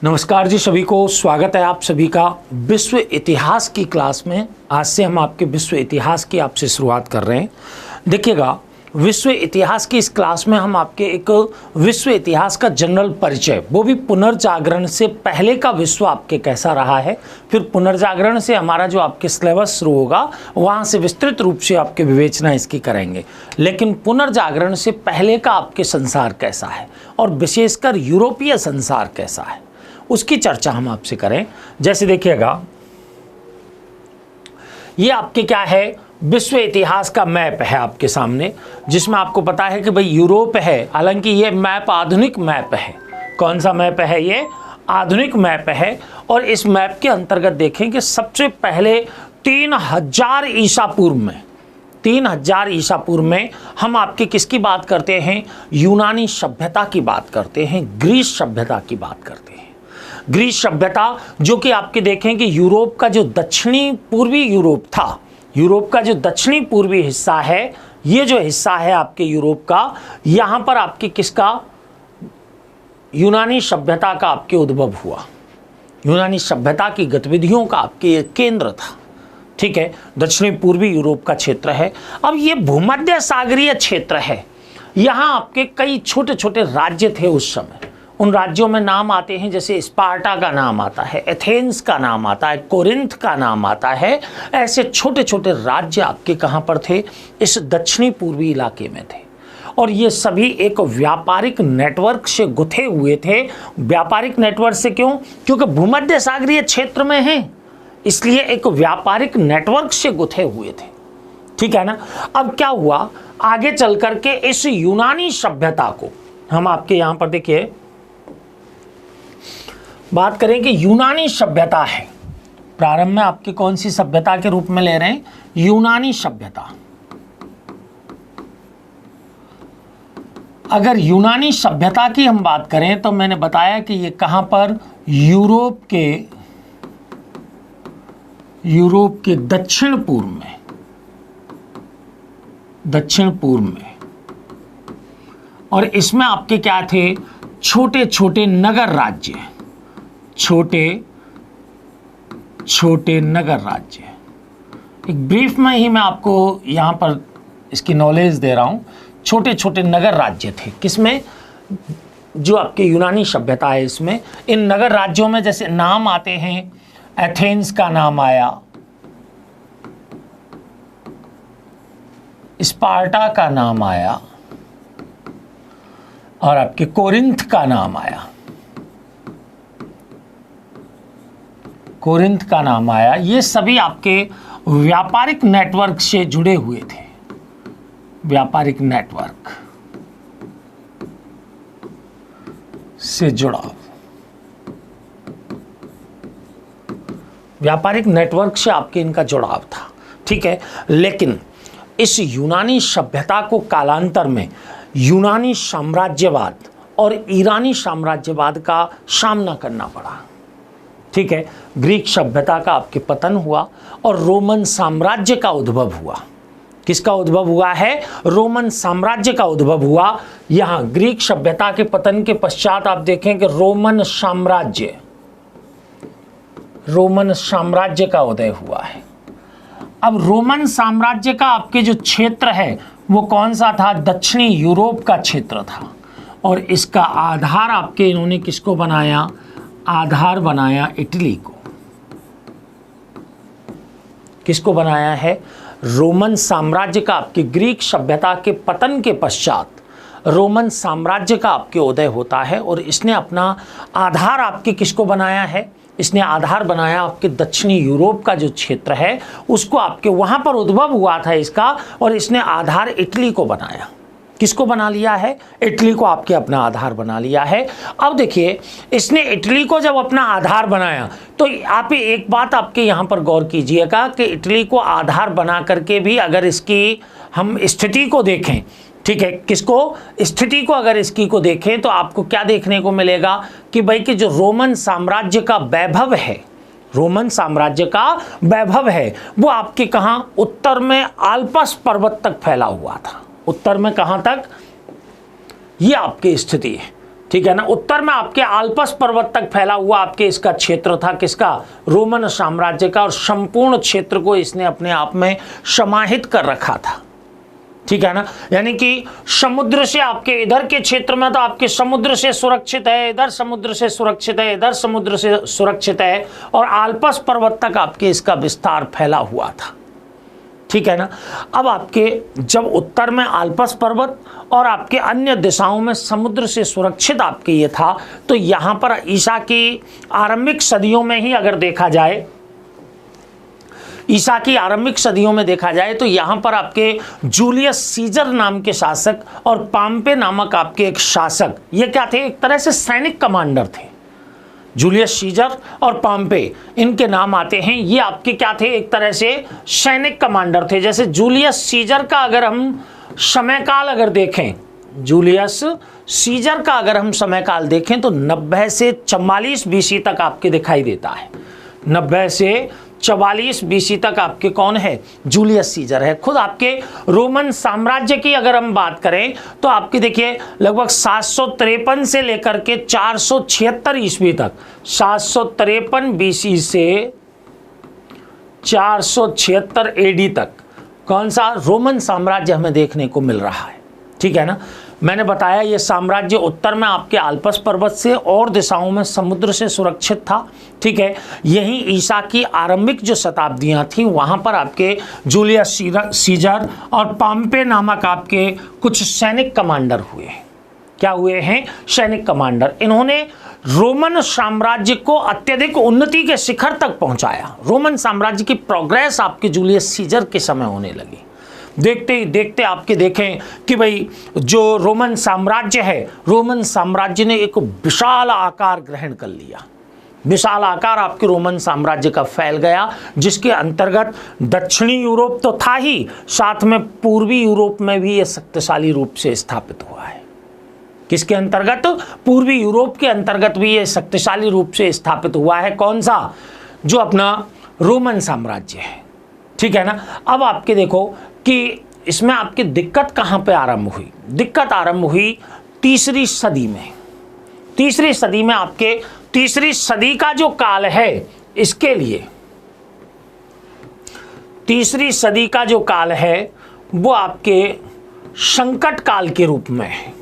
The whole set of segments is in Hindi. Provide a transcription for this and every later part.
नमस्कार जी, सभी को स्वागत है आप सभी का विश्व इतिहास की क्लास में। आज से हम आपके विश्व इतिहास की आपसे शुरुआत कर रहे हैं। देखिएगा, विश्व इतिहास की इस क्लास में हम आपके एक विश्व इतिहास का जनरल परिचय, वो भी पुनर्जागरण से पहले का विश्व आपके कैसा रहा है, फिर पुनर्जागरण से हमारा जो आपके सिलेबस शुरू होगा वहाँ से विस्तृत रूप से आपके विवेचना इसकी करेंगे। लेकिन पुनर्जागरण से पहले का आपके संसार कैसा है और विशेषकर यूरोपीय संसार कैसा है, उसकी चर्चा हम आपसे करें। जैसे देखिएगा, ये आपके क्या है, विश्व इतिहास का मैप है आपके सामने, जिसमें आपको पता है कि भाई यूरोप है। हालांकि ये मैप आधुनिक मैप है। कौन सा मैप है? ये आधुनिक मैप है। और इस मैप के अंतर्गत देखें कि सबसे पहले 3000 ईसा पूर्व में 3000 ईसा पूर्व में हम आपके किसकी बात करते हैं? यूनानी सभ्यता की बात करते हैं, ग्रीस सभ्यता की बात करते हैं। ग्रीस सभ्यता जो कि आपके देखें कि यूरोप का जो दक्षिणी पूर्वी यूरोप था, यूरोप का जो दक्षिणी पूर्वी हिस्सा है, ये जो हिस्सा है आपके यूरोप का, यहां पर आपके किसका? यूनानी सभ्यता का आपके उद्भव हुआ। यूनानी सभ्यता की गतिविधियों का आपके केंद्र था। ठीक है, दक्षिणी पूर्वी यूरोप का क्षेत्र है। अब ये भूमध्य सागरीय क्षेत्र है। यहां आपके कई छोटे छोटे राज्य थे उस समय। उन राज्यों में नाम आते हैं, जैसे स्पार्टा का नाम आता है, एथेंस का नाम आता है, कोरिंथ का नाम आता है। ऐसे छोटे छोटे राज्य आपके कहाँ पर थे? इस दक्षिणी पूर्वी इलाके में थे। और ये सभी एक व्यापारिक नेटवर्क से गुथे हुए थे। व्यापारिक नेटवर्क से क्यों? क्योंकि भूमध्य सागरीय क्षेत्र में हैं, इसलिए एक व्यापारिक नेटवर्क से गुथे हुए थे। ठीक है ना। अब क्या हुआ, आगे चल करके इस यूनानी सभ्यता को हम आपके यहाँ पर देखिए बात करें कि यूनानी सभ्यता है। प्रारंभ में आपकी कौन सी सभ्यता के रूप में ले रहे हैं? यूनानी सभ्यता। अगर यूनानी सभ्यता की हम बात करें तो मैंने बताया कि ये कहां पर? यूरोप के दक्षिण पूर्व में, दक्षिण पूर्व में। और इसमें आपके क्या थे? छोटे छोटे नगर राज्य, छोटे छोटे नगर राज्य। एक ब्रीफ में ही मैं आपको यहाँ पर इसकी नॉलेज दे रहा हूँ। छोटे छोटे नगर राज्य थे किसमें? जो आपके यूनानी सभ्यता है इसमें। इन नगर राज्यों में जैसे नाम आते हैं, एथेंस का नाम आया, स्पार्टा का नाम आया और आपके कोरिंथ का नाम आया। कोरिंथ का नाम आया। ये सभी आपके व्यापारिक नेटवर्क से जुड़े हुए थे। व्यापारिक नेटवर्क से जुड़ाव, व्यापारिक नेटवर्क से आपके इनका जुड़ाव था। ठीक है, लेकिन इस यूनानी सभ्यता को कालांतर में यूनानी साम्राज्यवाद और ईरानी साम्राज्यवाद का सामना करना पड़ा। ठीक है, ग्रीक सभ्यता का आपके पतन हुआ और रोमन साम्राज्य का उद्भव हुआ। किसका उद्भव हुआ है? रोमन साम्राज्य का उद्भव हुआ। यहां ग्रीक सभ्यता के पतन के पश्चात आप देखें कि रोमन साम्राज्य का उदय हुआ है। अब रोमन साम्राज्य का आपके जो क्षेत्र है वो कौन सा था? दक्षिणी यूरोप का क्षेत्र था। और इसका आधार आपके इन्होंने किसको बनाया? आधार बनाया इटली को। किसको बनाया है? रोमन साम्राज्य का आपके ग्रीक सभ्यता के पतन के पश्चात रोमन साम्राज्य का आपके उदय होता है। और इसने अपना आधार आपके किसको बनाया है? इसने आधार बनाया आपके दक्षिणी यूरोप का जो क्षेत्र है उसको, आपके वहां पर उद्भव हुआ था इसका, और इसने आधार इटली को बनाया। किसको बना लिया है? इटली को आपके अपना आधार बना लिया है। अब देखिए, इसने इटली को जब अपना आधार बनाया तो आप एक बात आपके यहाँ पर गौर कीजिएगा कि इटली को आधार बना करके भी अगर इसकी हम स्थिति को देखें, ठीक है, किसको? स्थिति को अगर इसकी को देखें तो आपको क्या देखने को मिलेगा कि भाई कि जो रोमन साम्राज्य का वैभव है, रोमन साम्राज्य का वैभव है, वो आपके कहाँ? उत्तर में आल्पस पर्वत तक फैला हुआ था। उत्तर में कहां तक? ये आपकी स्थिति है। ठीक है ना। उत्तर में आपके आल्पस पर्वत तक फैला हुआ आपके इसका क्षेत्र था, किसका, रोमन साम्राज्य का, और संपूर्ण क्षेत्र को इसने अपने आप में समाहित कर रखा था, ठीक है ना। यानी कि समुद्र से आपके इधर के क्षेत्र में तो आपके समुद्र से सुरक्षित है, इधर समुद्र से सुरक्षित है, इधर समुद्र से सुरक्षित है, और आल्पस पर्वत तक आपके इसका विस्तार फैला हुआ था, ठीक है ना। अब आपके जब उत्तर में आल्पस पर्वत और आपके अन्य दिशाओं में समुद्र से सुरक्षित आपके ये था, तो यहां पर ईसा की आरंभिक सदियों में ही अगर देखा जाए, ईसा की आरंभिक सदियों में देखा जाए तो यहाँ पर आपके जूलियस सीजर नाम के शासक और पाम्पे नामक आपके एक शासक, ये क्या थे, एक तरह से सैनिक कमांडर थे। जूलियस सीजर और पाम्पे इनके नाम आते हैं, ये आपके क्या थे, एक तरह से सैनिक कमांडर थे। जैसे जूलियस सीजर का अगर हम समयकाल अगर देखें, जूलियस सीजर का अगर हम समयकाल देखें तो 90 से 44 बीसी तक आपके दिखाई देता है। 90 से 44 बीसी तक आपके कौन है, जूलियस सीजर है। खुद आपके रोमन साम्राज्य की अगर हम बात करें तो आपकी देखिए लगभग 753 से लेकर के 476 ईस्वी तक, 753 बीसी से 476 एडी तक कौन सा रोमन साम्राज्य हमें देखने को मिल रहा है, ठीक है ना। मैंने बताया ये साम्राज्य उत्तर में आपके आल्पस पर्वत से और दिशाओं में समुद्र से सुरक्षित था, ठीक है। यहीं ईसा की आरंभिक जो शताब्दियां थी वहां पर आपके जूलियस सीजर और पाम्पे नामक आपके कुछ सैनिक कमांडर हुए। क्या हुए हैं, सैनिक कमांडर। इन्होंने रोमन साम्राज्य को अत्यधिक उन्नति के शिखर तक पहुंचाया। रोमन साम्राज्य की प्रोग्रेस आपके जूलियस सीजर के समय होने लगी। देखते ही देखते आपके देखें कि भाई जो रोमन साम्राज्य है, रोमन साम्राज्य ने एक विशाल आकार ग्रहण कर लिया। विशाल आकार आपके रोमन साम्राज्य का फैल गया, जिसके अंतर्गत दक्षिणी यूरोप तो था ही, साथ में पूर्वी यूरोप में भी यह शक्तिशाली रूप से स्थापित हुआ है। किसके अंतर्गत, पूर्वी यूरोप के अंतर्गत भी यह शक्तिशाली रूप से स्थापित हुआ है। कौन सा, जो अपना रोमन साम्राज्य है, ठीक है ना। अब आपके देखो कि इसमें आपकी दिक्कत कहां पे आरंभ हुई, दिक्कत आरंभ हुई तीसरी सदी में। तीसरी सदी में आपके, तीसरी सदी का जो काल है इसके लिए, तीसरी सदी का जो काल है वो आपके संकट काल के रूप में है,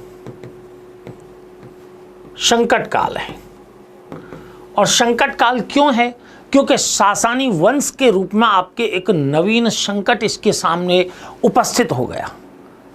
संकट काल है। और संकट काल क्यों है, क्योंकि सासानी वंश के रूप में आपके एक नवीन संकट इसके सामने उपस्थित हो गया।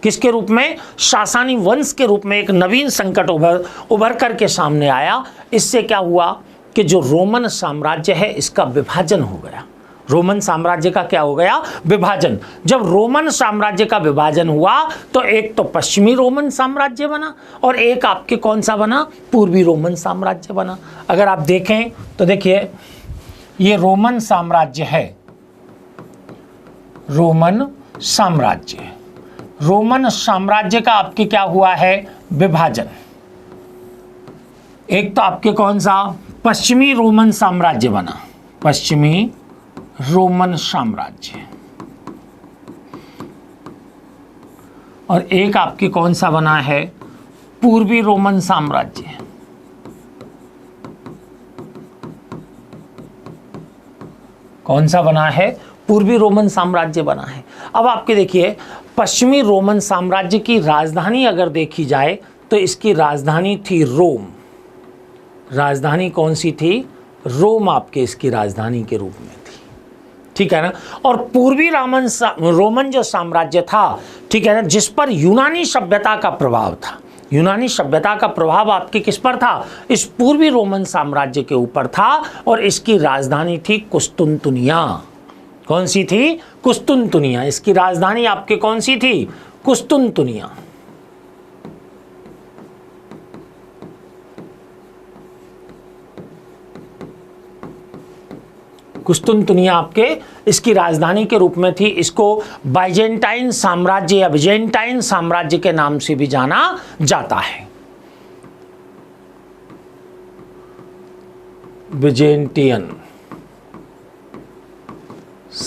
किसके रूप में, सासानी वंश के रूप में एक नवीन संकट उभर करके सामने आया। इससे क्या हुआ कि जो रोमन साम्राज्य है इसका विभाजन हो गया। रोमन साम्राज्य का क्या हो गया, विभाजन। जब रोमन साम्राज्य का विभाजन हुआ तो एक तो पश्चिमी रोमन साम्राज्य बना और एक आपके कौन सा बना, पूर्वी रोमन साम्राज्य बना। अगर आप देखें तो देखिए ये रोमन साम्राज्य है, रोमन साम्राज्य, रोमन साम्राज्य का आपके क्या हुआ है, विभाजन। एक तो आपके कौन सा, पश्चिमी रोमन साम्राज्य बना, पश्चिमी रोमन साम्राज्य, और एक आपके कौन सा बना है, पूर्वी रोमन साम्राज्य। कौन सा बना है, पूर्वी रोमन साम्राज्य बना है। अब आपके देखिए पश्चिमी रोमन साम्राज्य की राजधानी अगर देखी जाए तो इसकी राजधानी थी रोम। राजधानी कौन सी थी, रोम आपके इसकी राजधानी के रूप में थी, ठीक है ना। और पूर्वी रोमन जो साम्राज्य था, ठीक है ना, जिस पर यूनानी सभ्यता का प्रभाव था, यूनानी सभ्यता का प्रभाव आपके किस पर था, इस पूर्वी रोमन साम्राज्य के ऊपर था। और इसकी राजधानी थी कुस्तुनतुनिया। कौन सी थी, कुस्तुनतुनिया। इसकी राजधानी आपके कौन सी थी, कुस्तुनतुनिया। कुस्तुनतुनिया आपके इसकी राजधानी के रूप में थी। इसको बाइजेंटाइन साम्राज्य या बिजेंटाइन साम्राज्य के नाम से भी जाना जाता है। बिजेंटियन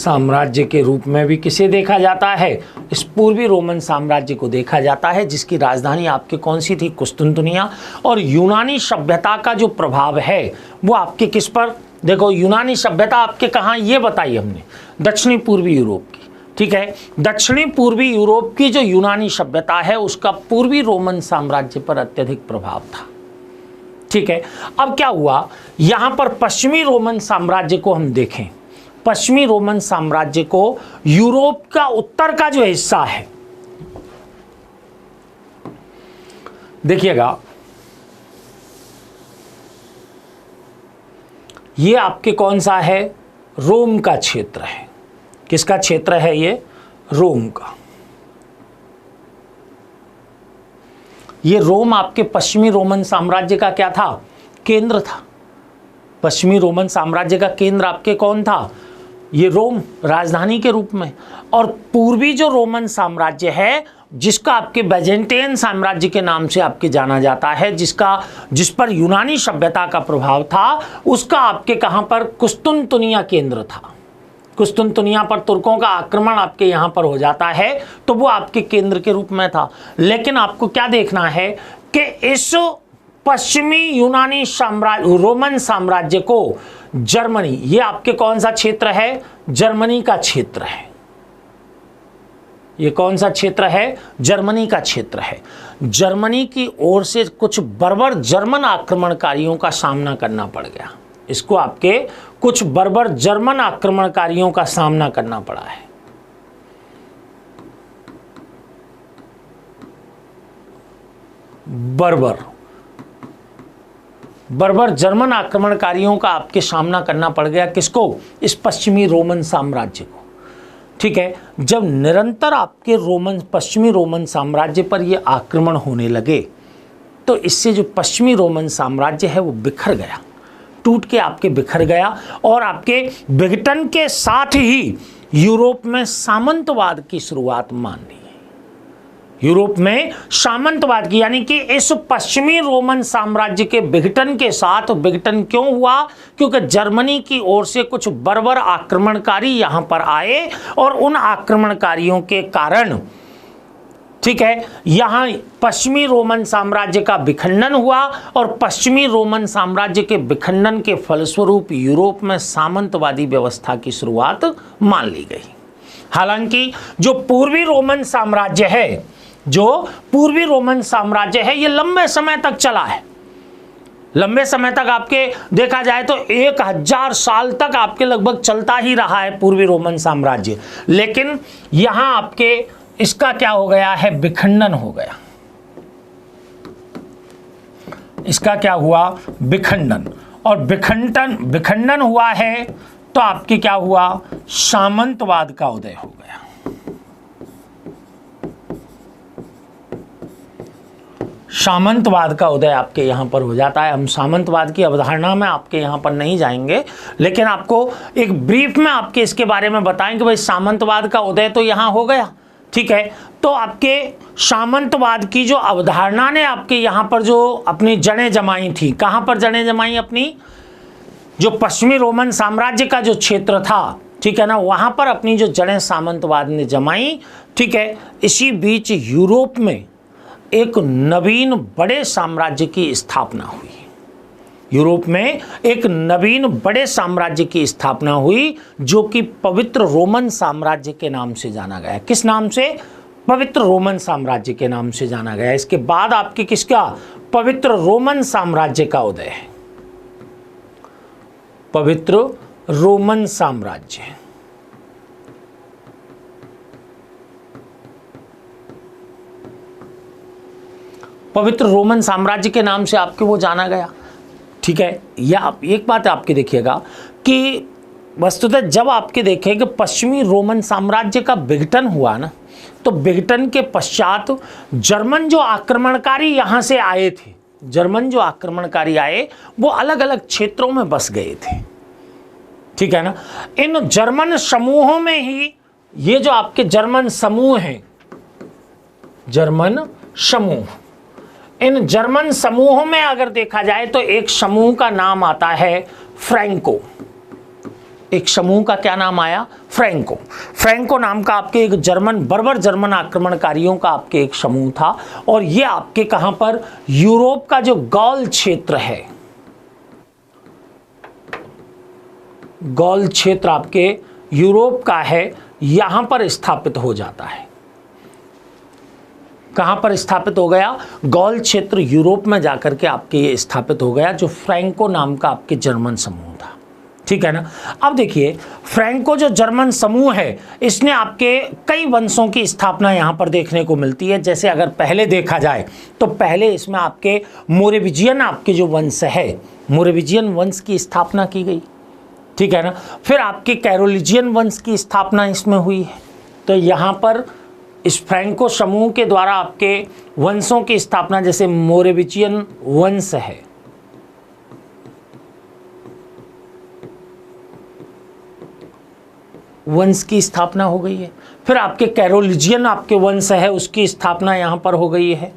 साम्राज्य के रूप में भी किसे देखा जाता है? इस पूर्वी रोमन साम्राज्य को देखा जाता है, जिसकी राजधानी आपके कौन सी थी? कुस्तुंतनिया। और यूनानी सभ्यता का जो प्रभाव है वो आपके किस पर? देखो, यूनानी सभ्यता आपके कहाँ, ये बताई हमने, दक्षिणी पूर्वी यूरोप की। ठीक है, दक्षिणी पूर्वी यूरोप की जो यूनानी सभ्यता है उसका पूर्वी रोमन साम्राज्य पर अत्यधिक प्रभाव था। ठीक है, अब क्या हुआ, यहां पर पश्चिमी रोमन साम्राज्य को हम देखें, पश्चिमी रोमन साम्राज्य को यूरोप का उत्तर का जो हिस्सा है, देखिएगा, ये आपके कौन सा है? रोम का क्षेत्र है। किसका क्षेत्र है ये? रोम का। ये रोम आपके पश्चिमी रोमन साम्राज्य का क्या था? केंद्र था। पश्चिमी रोमन साम्राज्य का केंद्र आपके कौन था? ये रोम, राजधानी के रूप में। और पूर्वी जो रोमन साम्राज्य है, जिसका आपके बैजेंटेन साम्राज्य के नाम से आपके जाना जाता है, जिस पर यूनानी सभ्यता का प्रभाव था, उसका आपके कहां पर? कुस्तुंतनिया केंद्र था। कुस्तुंतनिया पर तुर्कों का आक्रमण आपके यहां पर हो जाता है, तो वो आपके केंद्र के रूप में था। लेकिन आपको क्या देखना है कि इस पश्चिमी यूनानी साम्राज्य, रोमन साम्राज्य को जर्मनी, ये आपके कौन सा क्षेत्र है? जर्मनी का क्षेत्र है। ये कौन सा क्षेत्र है? जर्मनी का क्षेत्र है। जर्मनी की ओर से कुछ बर्बर जर्मन आक्रमणकारियों का सामना करना पड़ गया। इसको आपके कुछ बर्बर जर्मन आक्रमणकारियों का सामना करना पड़ा है। बर्बर जर्मन आक्रमणकारियों का आपके सामना करना पड़ गया। किसको? इस पश्चिमी रोमन साम्राज्य को। ठीक है, जब निरंतर आपके पश्चिमी रोमन साम्राज्य पर ये आक्रमण होने लगे, तो इससे जो पश्चिमी रोमन साम्राज्य है वो बिखर गया, टूट के आपके बिखर गया। और आपके विघटन के साथ ही यूरोप में सामंतवाद की शुरुआत मान ली। यूरोप में सामंतवाद की, यानी कि इस पश्चिमी रोमन साम्राज्य के विघटन के साथ, विघटन क्यों हुआ? क्योंकि जर्मनी की ओर से कुछ बर्बर आक्रमणकारी यहां पर आए और उन आक्रमणकारियों के कारण, ठीक है, यहां पश्चिमी रोमन साम्राज्य का विखंडन हुआ और पश्चिमी रोमन साम्राज्य के विखंडन के फलस्वरूप यूरोप में सामंतवादी व्यवस्था की शुरुआत मान ली गई। हालांकि जो पूर्वी रोमन साम्राज्य है, ये लंबे समय तक चला है। लंबे समय तक आपके देखा जाए तो 1000 साल तक आपके लगभग चलता ही रहा है पूर्वी रोमन साम्राज्य। लेकिन यहां आपके इसका क्या हो गया है? विखंडन हो गया। इसका क्या हुआ? विखंडन। और विखंडन हुआ है तो आपके क्या हुआ? सामंतवाद का उदय हो गया। सामंतवाद का उदय आपके यहां पर हो जाता है। हम सामंतवाद की अवधारणा में आपके यहां पर नहीं जाएंगे, लेकिन आपको एक ब्रीफ में आपके इसके बारे में बताएं कि भाई सामंतवाद का उदय तो यहां हो गया। ठीक है, तो आपके सामंतवाद की जो अवधारणा ने आपके यहां पर जो अपनी जड़ें जमाई थी, कहां पर जड़ें जमाई? अपनी जो पश्चिमी रोमन साम्राज्य का जो क्षेत्र था, ठीक है ना, वहां पर अपनी जो जड़ें सामंतवाद ने जमाई। ठीक है, इसी बीच यूरोप में एक नवीन बड़े साम्राज्य की स्थापना हुई। यूरोप में एक नवीन बड़े साम्राज्य की स्थापना हुई, जो कि पवित्र रोमन साम्राज्य के नाम से जाना गया। किस नाम से? पवित्र रोमन साम्राज्य के नाम से जाना गया। इसके बाद आपके किसका? पवित्र रोमन साम्राज्य का उदय है। पवित्र रोमन साम्राज्य। पवित्र रोमन साम्राज्य के नाम से आपके वो जाना गया। ठीक है, या आप एक बात आपके देखिएगा कि वस्तुतः जब आपके देखें कि पश्चिमी रोमन साम्राज्य का विघटन हुआ ना, तो विघटन के पश्चात जर्मन जो आक्रमणकारी यहाँ से आए थे, वो अलग अलग क्षेत्रों में बस गए थे। ठीक है ना, इन जर्मन समूहों में ही ये जो आपके जर्मन समूह हैं, जर्मन समूह, इन जर्मन समूहों में अगर देखा जाए तो एक समूह का नाम आता है फ्रैंको। एक समूह का क्या नाम आया? फ्रैंको। फ्रैंको नाम का आपके एक बर्बर जर्मन आक्रमणकारियों का आपके एक समूह था, और ये आपके कहां पर? यूरोप का जो गॉल क्षेत्र है, गॉल क्षेत्र आपके यूरोप का है, यहां पर स्थापित हो जाता है। कहां पर स्थापित हो गया? गॉल क्षेत्र यूरोप में जाकर के आपके ये स्थापित हो गया, जो फ्रैंको नाम का आपके जर्मन समूह था। ठीक है ना। अब देखिए, फ्रैंको जो जर्मन समूह है, इसने आपके कई वंशों की स्थापना यहां पर देखने को मिलती है। जैसे अगर पहले देखा जाए तो पहले इसमें आपके मोरेविजियन आपके जो वंश है, मोरेविजियन वंश की स्थापना की गई। ठीक है ना। फिर आपके कैरोलिजियन वंश की स्थापना इसमें हुई है। तो यहां पर इस फ्रैंको समूह के द्वारा आपके वंशों की स्थापना, जैसे मोरेविजियन वंश है, वंश की स्थापना हो गई है। फिर आपके कैरोलिजियन आपके वंश है, उसकी स्थापना यहां पर हो गई है।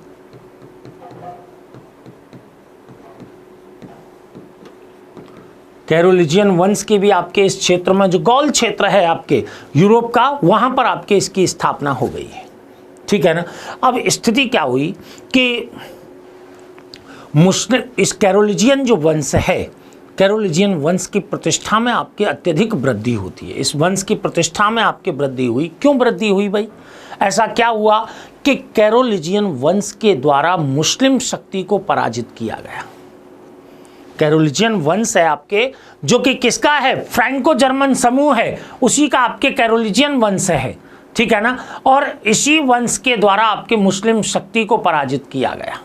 कैरोलिजियन वंश की भी आपके इस क्षेत्र में, जो गॉल क्षेत्र है आपके यूरोप का, वहां पर आपके इसकी स्थापना हो गई है। ठीक है ना। अब स्थिति क्या हुई कि मुस्लिम इस कैरोलिजियन जो वंश है, कैरोलिजियन वंश की प्रतिष्ठा में आपके अत्यधिक वृद्धि होती है। इस वंश की प्रतिष्ठा में आपके वृद्धि हुई। क्यों वृद्धि हुई भाई? ऐसा क्या हुआ कि कैरोलिजियन वंश के द्वारा मुस्लिम शक्ति को पराजित किया गया। कैरोलिजियन वंश है आपके, जो कि किसका है? फ्रैंको जर्मन समूह है, उसी का आपके कैरोलिजियन वंश है। ठीक है ना। और इसी वंश के द्वारा आपके मुस्लिम शक्ति को पराजित किया गया।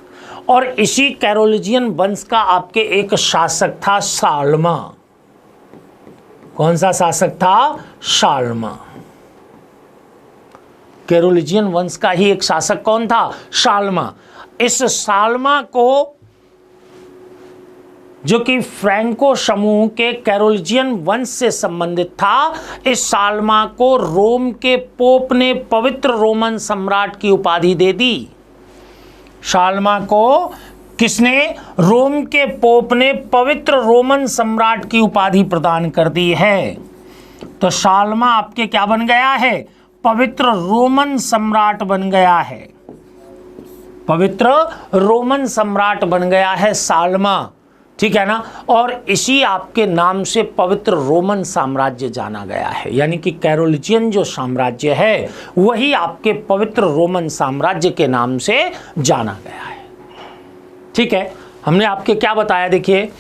और इसी कैरोलिजियन वंश का आपके एक शासक था शालमा। कौन सा शासक था? शालमा। कैरोलिजियन वंश का ही एक शासक कौन था? शालमा। इस शालमा को, जो कि फ्रैंको समूह के कैरोलिजियन वंश से संबंधित था, इस शालमा को रोम के पोप ने पवित्र रोमन सम्राट की उपाधि दे दी। शालमा को किसने? रोम के पोप ने पवित्र रोमन सम्राट की उपाधि प्रदान कर दी है। तो शालमा आपके क्या बन गया है? पवित्र रोमन सम्राट बन गया है। पवित्र रोमन सम्राट बन गया है शालमा। ठीक है ना। और इसी आपके नाम से पवित्र रोमन साम्राज्य जाना गया है। यानी कि कैरोलिजियन जो साम्राज्य है, वही आपके पवित्र रोमन साम्राज्य के नाम से जाना गया है। ठीक है। हमने आपके क्या बताया? देखिए,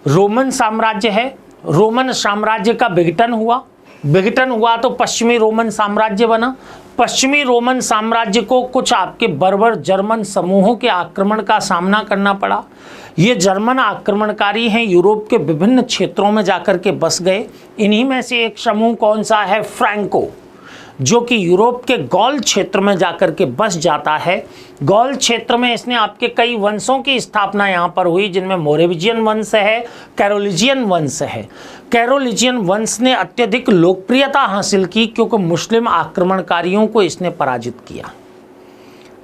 रोमन साम्राज्य है, रोमन साम्राज्य का विघटन हुआ तो पश्चिमी रोमन साम्राज्य बना। पश्चिमी रोमन साम्राज्य को कुछ आपके बर्बर जर्मन समूहों के आक्रमण का सामना करना पड़ा। ये जर्मन आक्रमणकारी हैं, यूरोप के विभिन्न क्षेत्रों में जाकर के बस गए। इन्हीं में से एक समूह कौन सा है? फ्रैंको, जो कि यूरोप के गॉल क्षेत्र में जाकर के बस जाता है। गॉल क्षेत्र में इसने आपके कई वंशों की स्थापना यहाँ पर हुई, जिनमें मोरेविजियन वंश है, कैरोलिजियन वंश है। कैरोलिजियन वंश ने अत्यधिक लोकप्रियता हासिल की, क्योंकि मुस्लिम आक्रमणकारियों को इसने पराजित किया।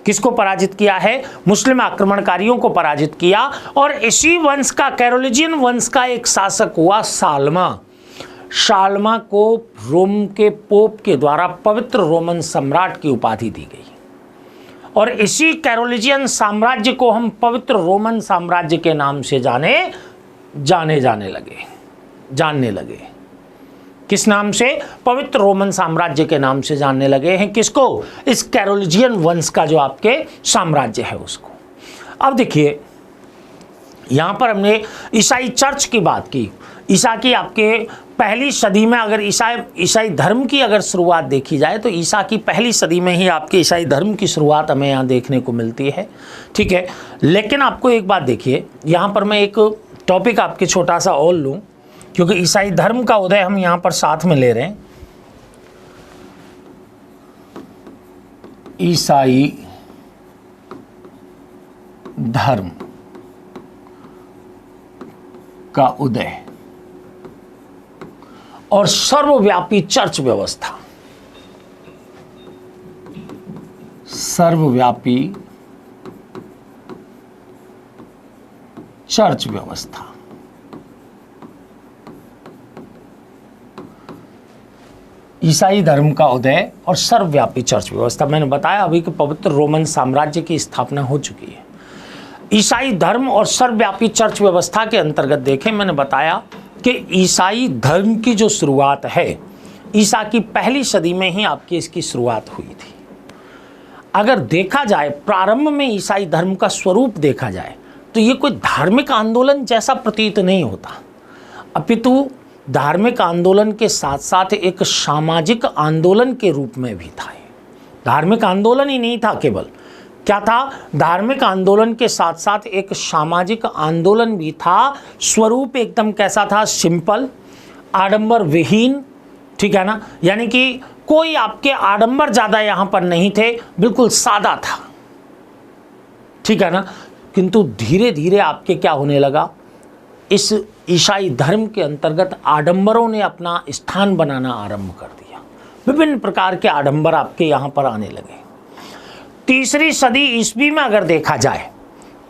किसको पराजित किया है? मुस्लिम आक्रमणकारियों को पराजित किया। और इसी वंश का, कैरोलिजियन वंश का एक शासक हुआ शालमा। शालमा को रोम के पोप के द्वारा पवित्र रोमन सम्राट की उपाधि दी गई। और इसी कैरोलिजियन साम्राज्य को हम पवित्र रोमन साम्राज्य के नाम से जानने लगे। किस नाम से? पवित्र रोमन साम्राज्य के नाम से जानने लगे हैं। किसको? इस कैरोलिजियन वंश का जो आपके साम्राज्य है उसको। अब देखिए, यहां पर हमने ईसाई चर्च की बात की। ईसा की आपके पहली सदी में, अगर ईसाई धर्म की अगर शुरुआत देखी जाए तो ईसा की पहली सदी में ही आपके ईसाई धर्म की शुरुआत हमें यहाँ देखने को मिलती है। ठीक है। लेकिन आपको एक बात देखिए, यहाँ पर मैं एक टॉपिक आपके छोटा सा और लूँ, क्योंकि ईसाई धर्म का उदय हम यहाँ पर साथ में ले रहे हैं। ईसाई धर्म का उदय और सर्वव्यापी चर्च व्यवस्था, सर्वव्यापी चर्च व्यवस्था। ईसाई धर्म का उदय और सर्वव्यापी चर्च व्यवस्था। मैंने बताया अभी कि पवित्र रोमन साम्राज्य की स्थापना हो चुकी है। ईसाई धर्म और सर्वव्यापी चर्च व्यवस्था के अंतर्गत देखें, मैंने बताया कि ईसाई धर्म की जो शुरुआत है, ईसा की पहली सदी में ही आपकी इसकी शुरुआत हुई थी। अगर देखा जाए प्रारंभ में ईसाई धर्म का स्वरूप देखा जाए तो ये कोई धार्मिक आंदोलन जैसा प्रतीत नहीं होता, अपितु धार्मिक आंदोलन के साथ साथ एक सामाजिक आंदोलन के रूप में भी था। धार्मिक आंदोलन ही नहीं था केवल, क्या था, धार्मिक आंदोलन के साथ साथ एक सामाजिक आंदोलन भी था। स्वरूप एकदम कैसा था, सिंपल, आडंबर विहीन, ठीक है ना, यानी कि कोई आपके आडंबर ज्यादा यहां पर नहीं थे, बिल्कुल सादा था, ठीक है ना। किंतु धीरे धीरे आपके क्या होने लगा, इस ईसाई धर्म के अंतर्गत आडंबरों ने अपना स्थान बनाना आरंभ कर दिया। विभिन्न प्रकार के आडंबर आपके यहां पर आने लगे। तीसरी सदी ईस्वी में अगर देखा जाए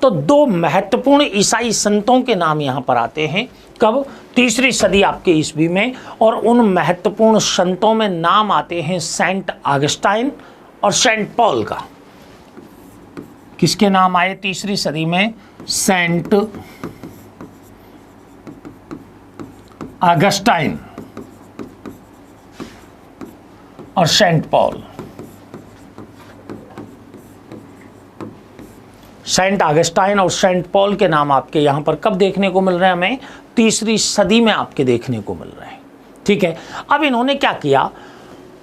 तो दो महत्वपूर्ण ईसाई संतों के नाम यहां पर आते हैं। कब? तीसरी सदी आपके ईस्वी में। और उन महत्वपूर्ण संतों में नाम आते हैं सेंट ऑगस्टाइन और सेंट पॉल का। किसके नाम आए तीसरी सदी में? सेंट ऑगस्टाइन और सेंट पॉल। सेंट ऑगस्टाइन और सेंट पॉल के नाम आपके यहां पर कब देखने को मिल रहे हैं? हमें तीसरी सदी में आपके देखने को मिल रहे हैं, ठीक है। अब इन्होंने क्या किया,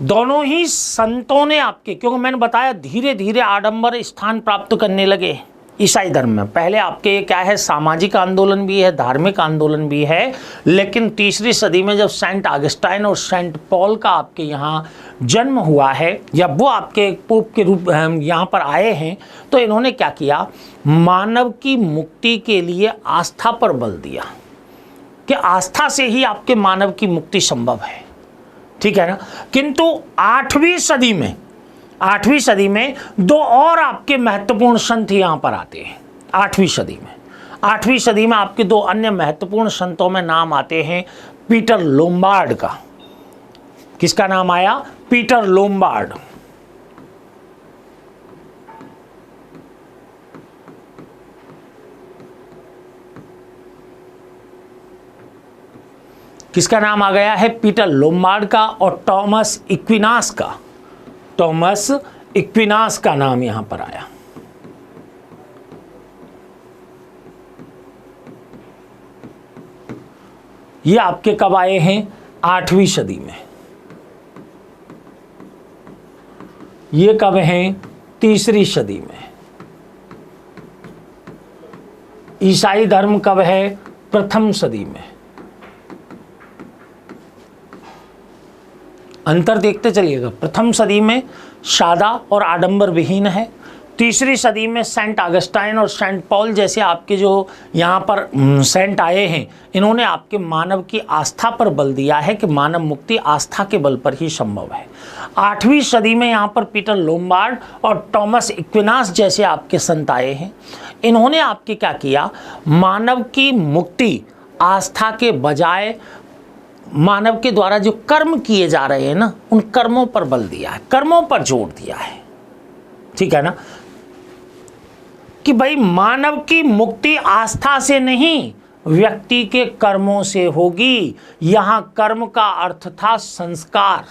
दोनों ही संतों ने आपके, क्योंकि मैंने बताया धीरे धीरे आडंबर स्थान प्राप्त करने लगे ईसाई धर्म में। पहले आपके क्या है, सामाजिक आंदोलन भी है, धार्मिक आंदोलन भी है, लेकिन तीसरी सदी में जब सेंट ऑगस्टाइन और सेंट पॉल का आपके यहाँ जन्म हुआ है, या वो आपके पोप के रूप यहाँ पर आए हैं, तो इन्होंने क्या किया, मानव की मुक्ति के लिए आस्था पर बल दिया कि आस्था से ही आपके मानव की मुक्ति संभव है, ठीक है ना। किंतु आठवीं सदी में दो और आपके महत्वपूर्ण संत यहां पर आते हैं। आठवीं सदी में आपके दो अन्य महत्वपूर्ण संतों में नाम आते हैं पीटर लोम्बार्ड का। किसका नाम आया? Peter Lombard. किसका नाम आ गया है? पीटर लोम्बार्ड का और टॉमस इक्विनास का। टॉमस इक्विनास का नाम यहां पर आया। ये आपके कब आए हैं? आठवीं सदी में। ये कब हैं? तीसरी सदी में। ईसाई धर्म कब है? प्रथम सदी में। अंतर देखते चलिएगा। प्रथम सदी में सादा और आडंबर विहीन है। तीसरी सदी में सेंट ऑगस्टाइन और सेंट पॉल जैसे आपके जो यहाँ पर सेंट आए हैं, इन्होंने आपके मानव की आस्था पर बल दिया है कि मानव मुक्ति आस्था के बल पर ही संभव है। आठवीं सदी में यहाँ पर पीटर लोम्बार्ड और टॉमस इक्विनास जैसे आपके संत आए हैं। इन्होंने आपके क्या किया, मानव की मुक्ति आस्था के बजाय मानव के द्वारा जो कर्म किए जा रहे हैं ना, उन कर्मों पर बल दिया है, कर्मों पर जोर दिया है, ठीक है ना, कि भाई मानव की मुक्ति आस्था से नहीं व्यक्ति के कर्मों से होगी। यहां कर्म का अर्थ था संस्कार,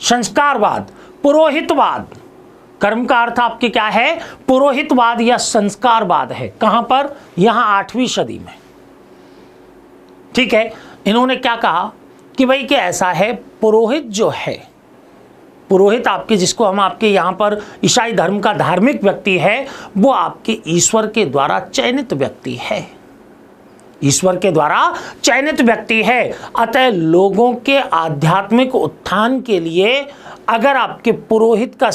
संस्कारवाद, पुरोहितवाद। कर्म का अर्थ आपके क्या है? पुरोहितवाद या संस्कारवाद है। कहां पर? यहां आठवीं सदी में, ठीक है। इन्होंने क्या कहा कि भाई कि ऐसा है, पुरोहित जो है, पुरोहित आपके जिसको हम आपके यहाँ पर ईसाई धर्म का धार्मिक व्यक्ति है, वो आपके ईश्वर के द्वारा चयनित व्यक्ति है, ईश्वर के द्वारा चयनित व्यक्ति है। अतः लोगों के आध्यात्मिक उत्थान के लिए अगर आपके पुरोहित का,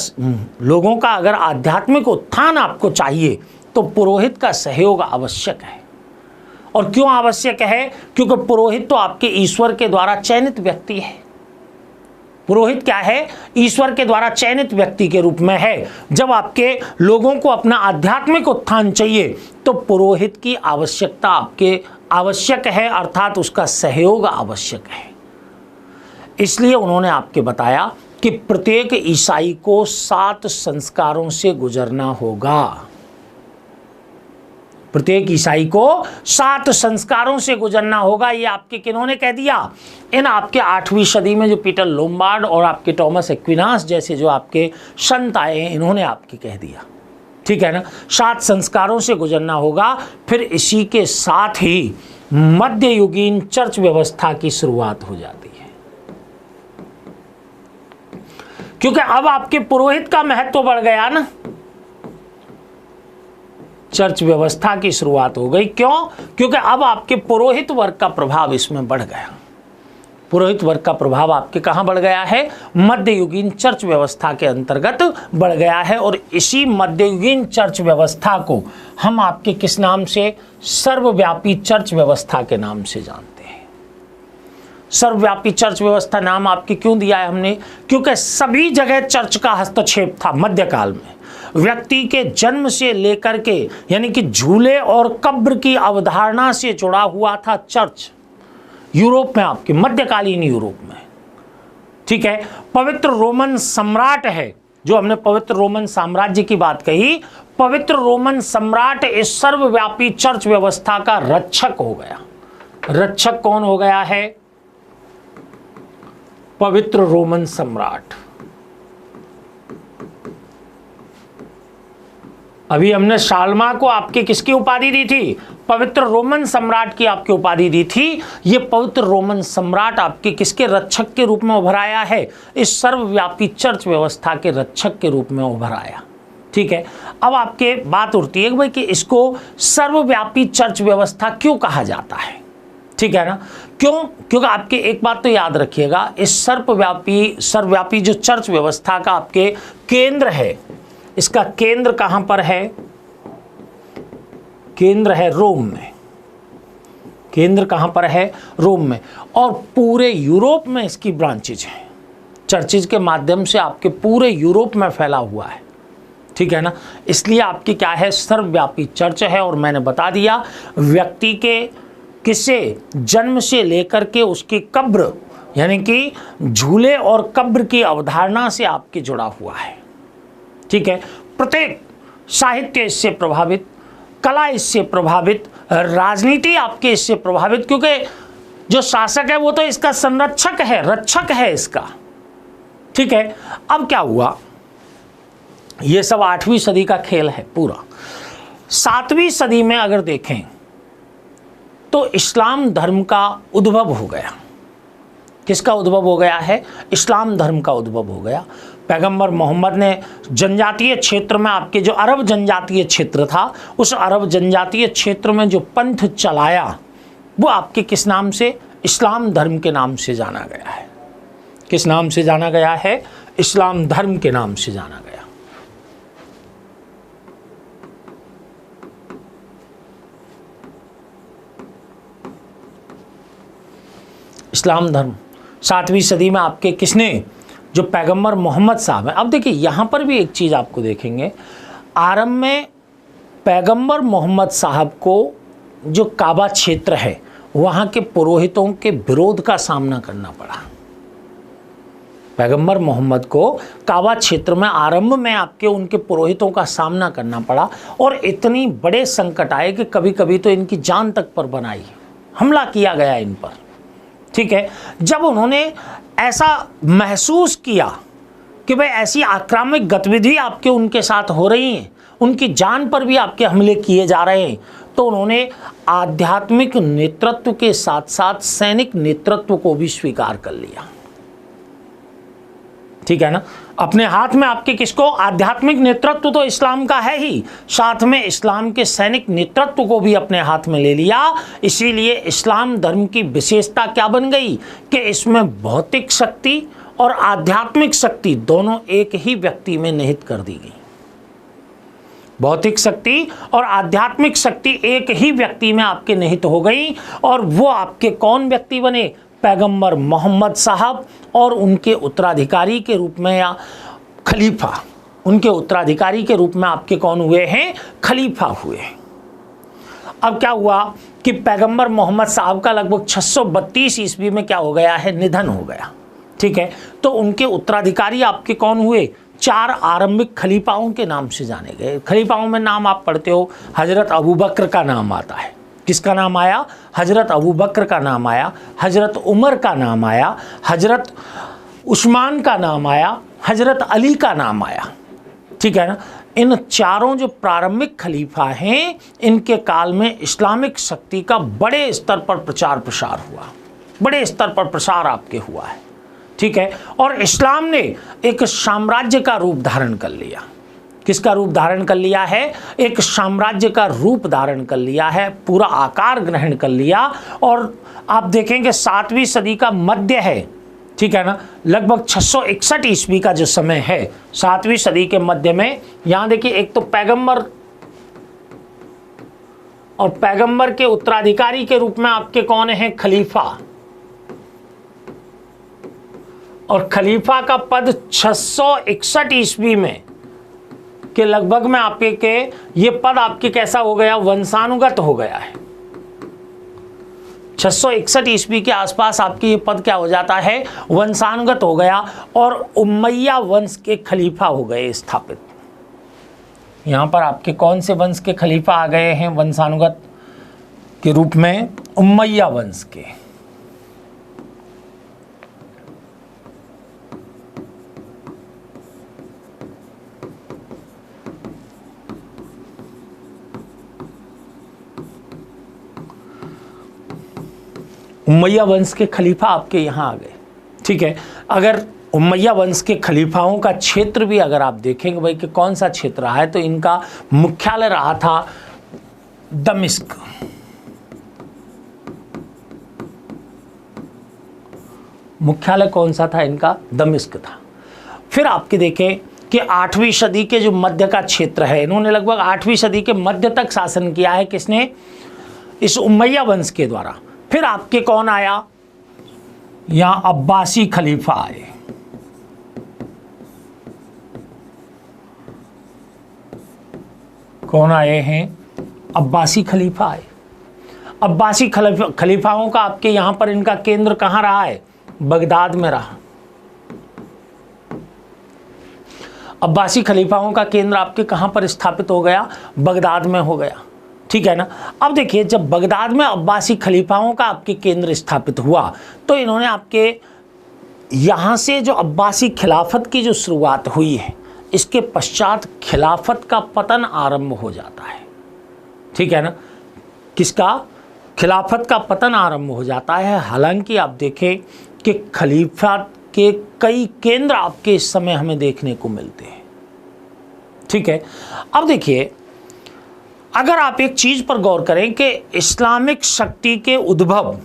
लोगों का अगर आध्यात्मिक उत्थान आपको चाहिए तो पुरोहित का सहयोग आवश्यक है। और क्यों आवश्यक है? क्योंकि पुरोहित तो आपके ईश्वर के द्वारा चयनित व्यक्ति है। पुरोहित क्या है? ईश्वर के द्वारा चयनित व्यक्ति के रूप में है। जब आपके लोगों को अपना आध्यात्मिक उत्थान चाहिए तो पुरोहित की आवश्यकता आपके आवश्यक है, अर्थात उसका सहयोग आवश्यक है। इसलिए उन्होंने आपके बताया कि प्रत्येक ईसाई को 7 संस्कारों से गुजरना होगा। प्रत्येक ईसाई को 7 संस्कारों से गुजरना होगा। ये आपके किन्होंने कह दिया? इन आपके 8वीं सदी में जो पीटर लोम्बार्ड और आपके टॉमस एक्विनास जैसे जो आपके संत आए हैं, इन्होंने आपके कह दिया। ठीक है ना, 7 संस्कारों से गुजरना होगा। फिर इसी के साथ ही मध्ययुगीन चर्च व्यवस्था की शुरुआत हो जाती है, क्योंकि अब आपके पुरोहित का महत्व बढ़ गया ना, चर्च व्यवस्था की शुरुआत हो गई। क्यों? क्योंकि अब आपके पुरोहित वर्ग का प्रभाव इसमें बढ़ गया। पुरोहित वर्ग का प्रभाव आपके कहां बढ़ गया है? मध्ययुगीन चर्च व्यवस्था के अंतर्गत बढ़ गया है। और इसी मध्ययुगीन चर्च व्यवस्था को हम आपके किस नाम से? सर्वव्यापी चर्च व्यवस्था के नाम से जानते हैं। सर्वव्यापी चर्च व्यवस्था नाम आपके क्यों दिया है हमने? क्योंकि सभी जगह चर्च का हस्तक्षेप था मध्यकाल में। व्यक्ति के जन्म से लेकर के, यानी कि झूले और कब्र की अवधारणा से जुड़ा हुआ था चर्च यूरोप में, आपके मध्यकालीन यूरोप में। ठीक है, पवित्र रोमन सम्राट है, जो हमने पवित्र रोमन साम्राज्य की बात कही, पवित्र रोमन सम्राट इस सर्वव्यापी चर्च व्यवस्था का रक्षक हो गया। रक्षक कौन हो गया है? पवित्र रोमन सम्राट। अभी हमने शालमा को आपके किसकी उपाधि दी थी? पवित्र रोमन सम्राट की आपकी उपाधि दी थी। ये पवित्र रोमन सम्राट आपके किसके रक्षक के रूप में उभर आया है? इस सर्वव्यापी चर्च व्यवस्था के रक्षक के रूप में उभर आया। ठीक है, अब आपके बात उठती है भाई कि इसको सर्वव्यापी चर्च व्यवस्था क्यों कहा जाता है? ठीक है ना, क्यों? क्योंकि आपके एक बात तो याद रखिएगा, इस सर्वव्यापी जो चर्च व्यवस्था का आपके केंद्र है, इसका केंद्र कहां पर है? केंद्र है रोम में। केंद्र कहां पर है? रोम में। और पूरे यूरोप में इसकी ब्रांचेज हैं, चर्चेज के माध्यम से आपके पूरे यूरोप में फैला हुआ है। ठीक है ना, इसलिए आपकी क्या है? सर्वव्यापी चर्च है। और मैंने बता दिया, व्यक्ति के किसे जन्म से लेकर के उसकी कब्र, यानी कि झूले और कब्र की अवधारणा से आपके जुड़ा हुआ है। ठीक है, प्रत्येक साहित्य इससे प्रभावित, कला इससे प्रभावित, राजनीति आपके इससे प्रभावित, क्योंकि जो शासक है वो तो इसका संरक्षक है, रक्षक है इसका। ठीक है, अब क्या हुआ? ये सब 8वीं सदी का खेल है पूरा। 7वीं सदी में अगर देखें तो इस्लाम धर्म का उद्भव हो गया। किसका उद्भव हो गया है? इस्लाम धर्म का उद्भव हो गया। पैगंबर मोहम्मद ने जनजातीय क्षेत्र में, आपके जो अरब जनजातीय क्षेत्र था, उस अरब जनजातीय क्षेत्र में जो पंथ चलाया, वो आपके किस नाम से? इस्लाम धर्म के नाम से जाना गया है। किस नाम से जाना गया है? इस्लाम धर्म के नाम से जाना गया। इस्लाम धर्म 7वीं सदी में आपके किसने? जो पैगंबर मोहम्मद साहब हैं। अब देखिए यहाँ पर भी एक चीज़ आपको देखेंगे, आरंभ में पैगंबर मोहम्मद साहब को जो काबा क्षेत्र है वहाँ के पुरोहितों के विरोध का सामना करना पड़ा। पैगंबर मोहम्मद को काबा क्षेत्र में आरंभ में आपके उनके पुरोहितों का सामना करना पड़ा, और इतनी बड़े संकट आए कि कभी कभी तो इनकी जान तक पर बनाई, हमला किया गया इन पर। ठीक है, जब उन्होंने ऐसा महसूस किया कि भाई ऐसी आक्रामक गतिविधि आपके उनके साथ हो रही हैं, उनकी जान पर भी आपके हमले किए जा रहे हैं, तो उन्होंने आध्यात्मिक नेतृत्व के साथ साथ सैनिक नेतृत्व को भी स्वीकार कर लिया। ठीक है ना, अपने हाथ में आपके किसको? आध्यात्मिक नेतृत्व तो इस्लाम का है ही, साथ में इस्लाम के सैनिक नेतृत्व को भी अपने हाथ में ले लिया। इसीलिए इस्लाम धर्म की विशेषता क्या बन गई कि इसमें भौतिक शक्ति और आध्यात्मिक शक्ति दोनों एक ही व्यक्ति में निहित कर दी गई। भौतिक शक्ति और आध्यात्मिक शक्ति एक ही व्यक्ति में आपके निहित हो गई, और वो आपके कौन व्यक्ति बने? पैगंबर मोहम्मद साहब, और उनके उत्तराधिकारी के रूप में, या खलीफा, उनके उत्तराधिकारी के रूप में आपके कौन हुए हैं? खलीफा हुए। अब क्या हुआ कि पैगंबर मोहम्मद साहब का लगभग 632 ईस्वी में क्या हो गया है? निधन हो गया। ठीक है। तो उनके उत्तराधिकारी आपके कौन हुए? 4 आरंभिक खलीफाओं के नाम से जाने गए। खलीफाओं में नाम आप पढ़ते हो, हजरत अबू बकर का नाम आता है। किसका नाम आया? हजरत अबू बकर का नाम आया, हजरत उमर का नाम आया, हजरत उस्मान का नाम आया, हजरत अली का नाम आया, ठीक है ना। इन चारों जो प्रारंभिक खलीफा हैं, इनके काल में इस्लामिक शक्ति का बड़े स्तर पर प्रचार प्रसार हुआ, बड़े स्तर पर प्रसार आपके हुआ है, ठीक है। और इस्लाम ने एक साम्राज्य का रूप धारण कर लिया। किसका रूप धारण कर लिया है? एक साम्राज्य का रूप धारण कर लिया है, पूरा आकार ग्रहण कर लिया। और आप देखेंगे 7वीं सदी का मध्य है, ठीक है ना, लगभग 661 ईस्वी का जो समय है, 7वीं सदी के मध्य में, यहां देखिए एक तो पैगंबर और पैगंबर के उत्तराधिकारी के रूप में आपके कौन है? खलीफा। और खलीफा का पद 661 ईस्वी में के लगभग में आपके के ये पद आपके कैसा हो गया? वंशानुगत हो गया है। 661 ईस्वी के आसपास आपके ये पद क्या हो जाता है? वंशानुगत हो गया और उमैया वंश के खलीफा हो गए स्थापित। यहां पर आपके कौन से वंश के खलीफा आ गए हैं वंशानुगत के रूप में? उमैया वंश के। उमैया वंश के खलीफा आपके यहाँ आ गए, ठीक है। अगर उमैया वंश के खलीफाओं का क्षेत्र भी अगर आप देखेंगे भाई कि कौन सा क्षेत्र रहा है, तो इनका मुख्यालय रहा था दमिश्क। मुख्यालय कौन सा था इनका? दमिश्क था। फिर आपके देखें कि 8वीं सदी के जो मध्य का क्षेत्र है, इन्होंने लगभग 8वीं सदी के मध्य तक शासन किया है। किसने? इस उमैया वंश के द्वारा। फिर आपके कौन आया? यहां अब्बासी खलीफा आए। कौन आए हैं? अब्बासी खलीफा आए। अब्बासी खलीफाओं का आपके यहां पर इनका केंद्र कहां रहा है? बगदाद में रहा। अब्बासी खलीफाओं का केंद्र आपके कहां पर स्थापित हो गया? बगदाद में हो गया, ठीक है ना। अब देखिए, जब बगदाद में अब्बासी खलीफाओं का आपके केंद्र स्थापित हुआ, तो इन्होंने आपके यहां से जो अब्बासी खिलाफत की जो शुरुआत हुई है, इसके पश्चात खिलाफत का पतन आरंभ हो जाता है, ठीक है ना। किसका? खिलाफत का पतन आरंभ हो जाता है। हालांकि आप देखें कि खलीफत के कई केंद्र आपके इस समय हमें देखने को मिलते हैं, ठीक है। अब देखिए, अगर आप एक चीज पर गौर करें कि इस्लामिक शक्ति के उद्भव,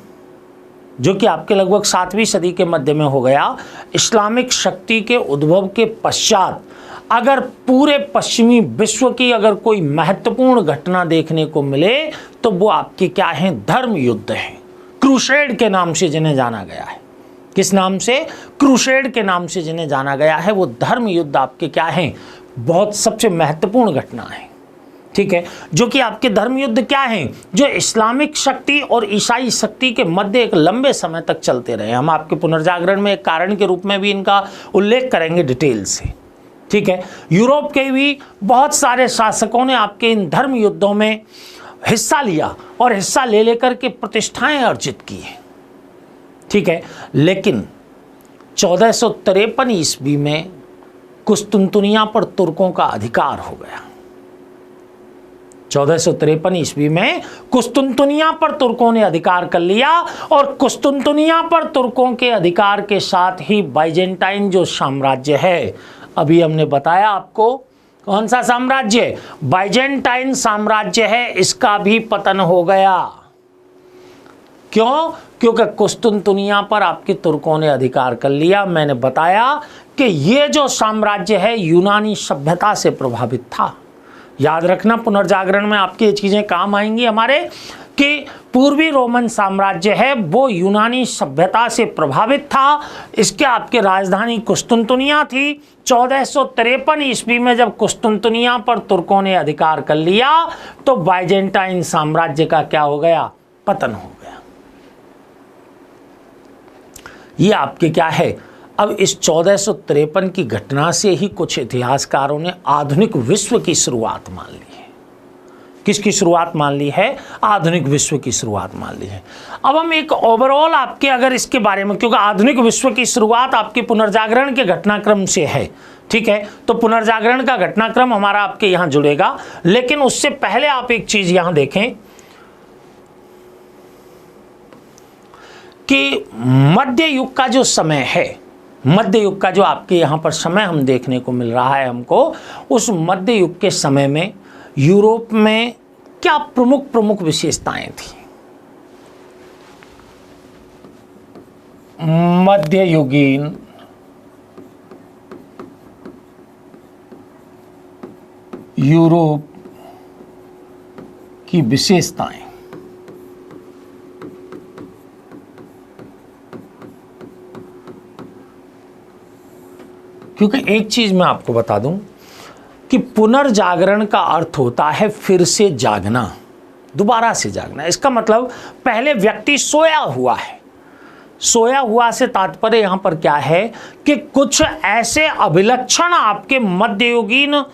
जो कि आपके लगभग 7वीं सदी के मध्य में हो गया, इस्लामिक शक्ति के उद्भव के पश्चात अगर पूरे पश्चिमी विश्व की अगर कोई महत्वपूर्ण घटना देखने को मिले, तो वो आपके क्या हैं? धर्म युद्ध हैं, क्रूसेड के नाम से जिन्हें जाना गया है। किस नाम से? क्रूसेड के नाम से जिन्हें जाना गया है। वो धर्म युद्ध आपके क्या हैं? बहुत सबसे महत्वपूर्ण घटना है, ठीक है। जो कि आपके धर्म युद्ध क्या हैं? जो इस्लामिक शक्ति और ईसाई शक्ति के मध्य एक लंबे समय तक चलते रहे। हम आपके पुनर्जागरण में एक कारण के रूप में भी इनका उल्लेख करेंगे डिटेल से, ठीक है। यूरोप के भी बहुत सारे शासकों ने आपके इन धर्म युद्धों में हिस्सा लिया और हिस्सा ले लेकर के प्रतिष्ठाएं अर्जित की है, ठीक है। लेकिन 1453 ईस्वी में कुस्तुनतुनिया पर तुर्कों का अधिकार हो गया। 1453 ईस्वी में कुस्तुनतुनिया पर तुर्कों ने अधिकार कर लिया, और कुस्तुनतुनिया पर तुर्कों के अधिकार के साथ ही बाइजेंटाइन जो साम्राज्य है, अभी हमने बताया आपको कौन सा साम्राज्य? बाइजेंटाइन साम्राज्य है, इसका भी पतन हो गया। क्यों? क्योंकि कुस्तुनतुनिया पर आपके तुर्कों ने अधिकार कर लिया। मैंने बताया कि ये जो साम्राज्य है यूनानी सभ्यता से प्रभावित था। याद रखना, पुनर्जागरण में आपकी ये चीजें काम आएंगी हमारे, कि पूर्वी रोमन साम्राज्य है वो यूनानी सभ्यता से प्रभावित था। इसके आपके राजधानी कुस्तुनतुनिया थी। 1453 ईस्वी में जब कुस्तुनतुनिया पर तुर्कों ने अधिकार कर लिया, तो बाइजेंटाइन साम्राज्य का क्या हो गया? पतन हो गया। ये आपके क्या है? अब इस 1453 की घटना से ही कुछ इतिहासकारों ने आधुनिक विश्व की शुरुआत मान ली है। किसकी शुरुआत मान ली है? आधुनिक विश्व की शुरुआत मान ली है। अब हम एक ओवरऑल आपके अगर इसके बारे में, क्योंकि आधुनिक विश्व की शुरुआत आपके पुनर्जागरण के घटनाक्रम से है, ठीक है, तो पुनर्जागरण का घटनाक्रम हमारा आपके यहां जुड़ेगा। लेकिन उससे पहले आप एक चीज यहां देखें कि मध्य युग का जो समय है, मध्य युग का जो आपके यहां पर समय हम देखने को मिल रहा है हमको, उस मध्य युग के समय में यूरोप में क्या प्रमुख प्रमुख विशेषताएं थी? मध्ययुगीन यूरोप की विशेषताएं। क्योंकि एक चीज मैं आपको बता दूं कि पुनर्जागरण का अर्थ होता है फिर से जागना, दोबारा से जागना। इसका मतलब पहले व्यक्ति सोया हुआ है, सोया हुआ से तात्पर्य यहां पर क्या है कि कुछ ऐसे अभिलक्षण आपके मध्ययुगीन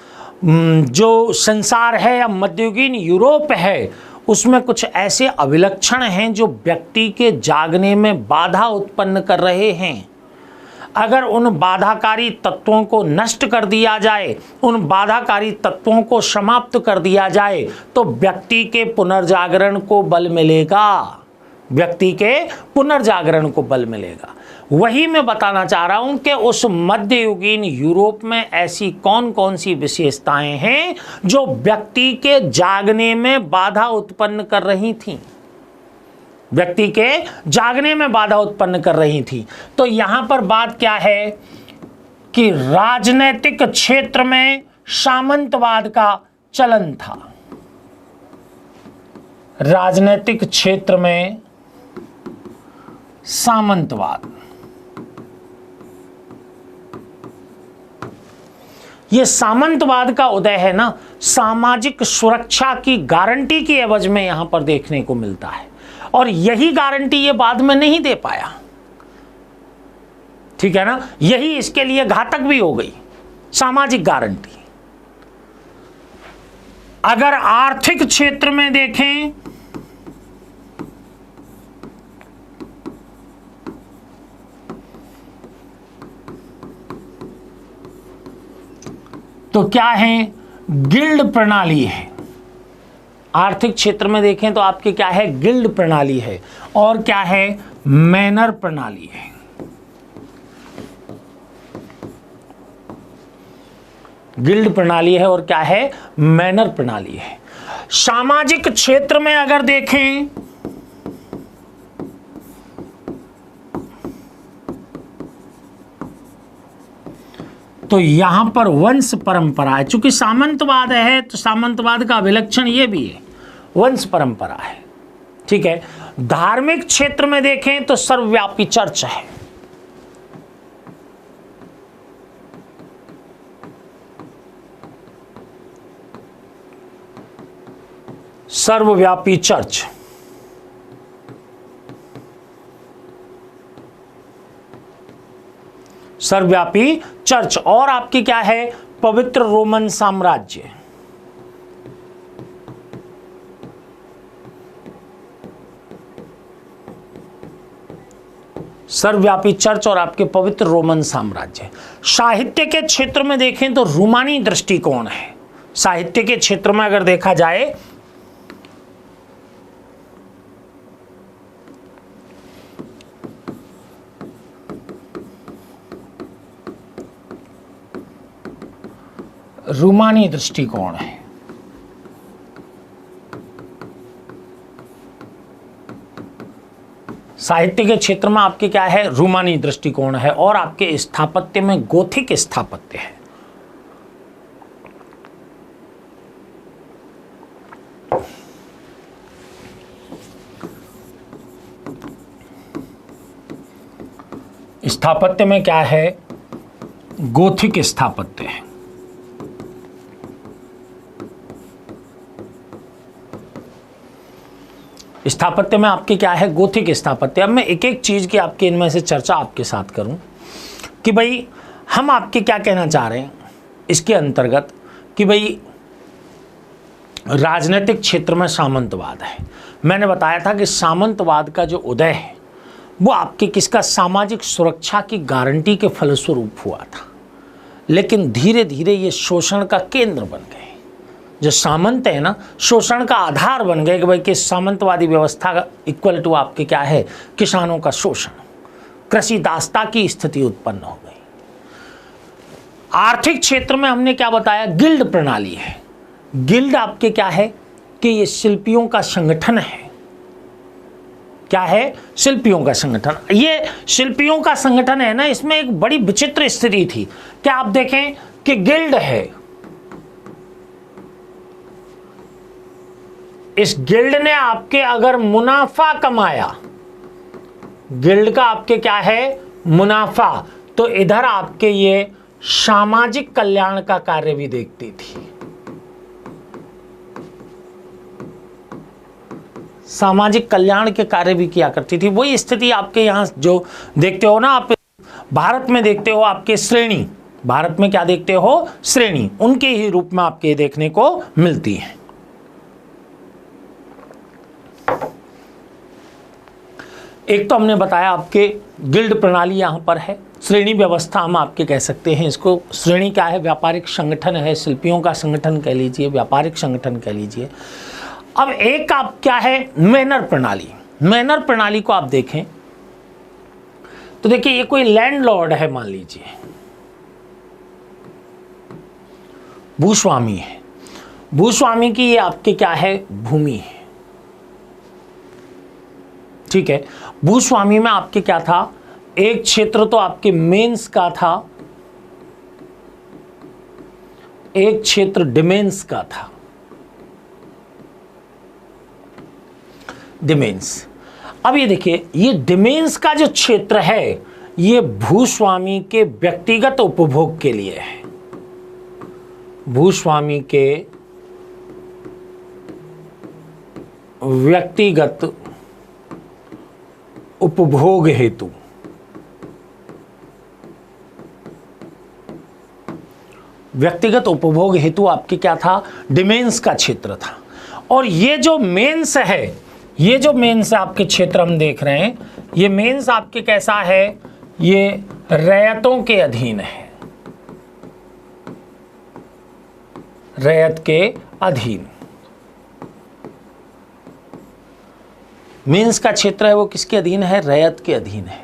जो संसार है या मध्ययुगीन यूरोप है, उसमें कुछ ऐसे अभिलक्षण हैं जो व्यक्ति के जागने में बाधा उत्पन्न कर रहे हैं। अगर उन बाधाकारी तत्वों को नष्ट कर दिया जाए, उन बाधाकारी तत्वों को समाप्त कर दिया जाए, तो व्यक्ति के पुनर्जागरण को बल मिलेगा, व्यक्ति के पुनर्जागरण को बल मिलेगा। वही मैं बताना चाह रहा हूं कि उस मध्ययुगीन यूरोप में ऐसी कौन कौन सी विशेषताएं हैं जो व्यक्ति के जागने में बाधा उत्पन्न कर रही थीं, व्यक्ति के जागने में बाधा उत्पन्न कर रही थी। तो यहां पर बात क्या है कि राजनीतिक क्षेत्र में सामंतवाद का चलन था, राजनीतिक क्षेत्र में सामंतवाद। ये सामंतवाद का उदय है ना, सामाजिक सुरक्षा की गारंटी की एवज में यहां पर देखने को मिलता है, और यही गारंटी ये बाद में नहीं दे पाया, ठीक है ना, यही इसके लिए घातक भी हो गई सामाजिक गारंटी। अगर आर्थिक क्षेत्र में देखें तो क्या है? गिल्ड प्रणाली है। आर्थिक क्षेत्र में देखें तो आपके क्या है? गिल्ड प्रणाली है, और क्या है? मैनर प्रणाली है। गिल्ड प्रणाली है और क्या है? मैनर प्रणाली है। सामाजिक क्षेत्र में अगर देखें तो यहां पर वंश परंपरा है। चूंकि सामंतवाद है तो सामंतवाद का अभिलक्षण ये भी है, वंश परंपरा है, ठीक है। धार्मिक क्षेत्र में देखें तो सर्वव्यापी चर्च है, सर्वव्यापी चर्च। सर्वव्यापी चर्च, और आपकी क्या है? पवित्र रोमन साम्राज्य। सर्वव्यापी चर्च और आपके पवित्र रोमन साम्राज्य। साहित्य के क्षेत्र में देखें तो रूमानी दृष्टिकोण है। साहित्य के क्षेत्र में अगर देखा जाए रूमानी दृष्टिकोण है। साहित्य के क्षेत्र में आपके क्या है? रूमानी दृष्टिकोण है, और आपके स्थापत्य में गोथिक स्थापत्य है। स्थापत्य में क्या है? गोथिक स्थापत्य है। स्थापत्य में आपकी क्या है? गोथिक स्थापत्य। अब मैं एक एक चीज की आपके इनमें से चर्चा आपके साथ करूं कि भाई हम आपके क्या कहना चाह रहे हैं इसके अंतर्गत कि भाई राजनीतिक क्षेत्र में सामंतवाद है। मैंने बताया था कि सामंतवाद का जो उदय है वो आपके किसका, सामाजिक सुरक्षा की गारंटी के फलस्वरूप हुआ था, लेकिन धीरे धीरे ये शोषण का केंद्र बन गए। जो सामंत है ना, शोषण का आधार बन गए कि भाई कि सामंतवादी व्यवस्था का इक्वल टू आपके क्या है, किसानों का शोषण, कृषि दासता की स्थिति उत्पन्न हो गई। आर्थिक क्षेत्र में हमने क्या बताया, गिल्ड प्रणाली है। गिल्ड आपके क्या है कि ये शिल्पियों का संगठन है। क्या है, शिल्पियों का संगठन। ये शिल्पियों का संगठन है ना, इसमें एक बड़ी विचित्र स्थिति थी। क्या आप देखें कि गिल्ड है, इस गिल्ड ने आपके अगर मुनाफा कमाया, गिल्ड का आपके क्या है, मुनाफा, तो इधर आपके ये सामाजिक कल्याण का कार्य भी देखती थी। सामाजिक कल्याण के कार्य भी किया करती थी। वही स्थिति आपके यहां जो देखते हो ना, आप भारत में देखते हो आपके श्रेणी, भारत में क्या देखते हो, श्रेणी, उनके ही रूप में आपके देखने को मिलती है। एक तो हमने बताया आपके गिल्ड प्रणाली यहां पर है, श्रेणी व्यवस्था हम आपके कह सकते हैं इसको। श्रेणी क्या है, व्यापारिक संगठन है, शिल्पियों का संगठन कह लीजिए, व्यापारिक संगठन कह लीजिए। अब एक आप क्या है, मैनर प्रणाली। मैनर प्रणाली को आप देखें तो देखिए ये कोई लैंडलॉर्ड है, मान लीजिए भूस्वामी है, भूस्वामी की ये आपके क्या है, भूमि है, ठीक है। भूस्वामी में आपके क्या था, एक क्षेत्र तो आपके मेंस का था, एक क्षेत्र डिमेंस का था, डिमेंस। अब ये देखिए, ये डिमेंस का जो क्षेत्र है ये भूस्वामी के व्यक्तिगत उपभोग के लिए है, भूस्वामी के व्यक्तिगत उपभोग हेतु, व्यक्तिगत उपभोग हेतु आपके क्या था, डिमेंस का क्षेत्र था। और ये जो मेंस है, ये जो मेंस आपके क्षेत्र हम देख रहे हैं, ये मेंस आपके कैसा है, ये रैयतों के अधीन है, रैयत के अधीन। मेंस का क्षेत्र है वो किसके अधीन है, रैयत के अधीन है।